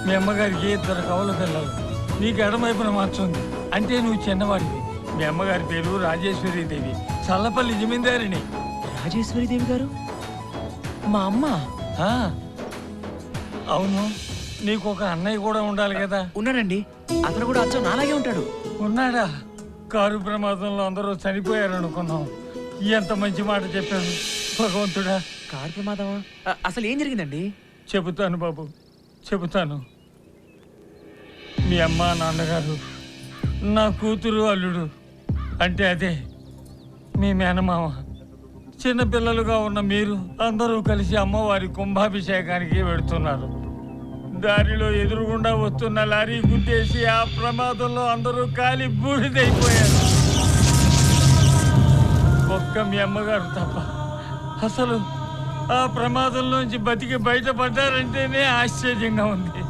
మీ అమ్మగారికి 2 కవల పిల్లలు, నీకు ఎడమవైపున మార్చుంది. అంటే నువ్వు చిన్నవాడివి. మీ అమ్మగారి పేరు రాజేశ్వరీదేవి, చల్లపల్లి జమీందారిని. రాజేశ్వరీదేవి గారు మా అమ్మ? అవును, నీకు ఒక అన్నయ్య కూడా ఉండాలి కదా. ఉన్నాడండి, అతను కూడా అచ్చం నాలాగే ఉంటాడు. ఉన్నాడా? కారు ప్రమాదంలో అందరూ చనిపోయారనుకున్నాం. ఎంత మంచి మాట చెప్పాను భగవంతుడా. కారు ప్రమాదమా? అసలు ఏం జరిగిందండి? చెబుతాను బాబు, చెబుతాను. మీ అమ్మ నాన్నగారు, నా కూతురు అల్లుడు, అంటే అదే మీ మేనమామ, చిన్నపిల్లలుగా ఉన్న మీరు అందరూ కలిసి అమ్మవారి కుంభాభిషేకానికి వెడుతున్నారు. దారిలో ఎదురుగుండా వస్తున్న లారీ గుద్దేసి ఆ ప్రమాదంలో అందరూ కాలి బూడిదైపోయారు. ఒక్క మీ అమ్మగారు తప్ప. అసలు ఆ ప్రమాదంలోంచి బతికి బయటపడ్డారంటేనే ఆశ్చర్యంగా ఉంది.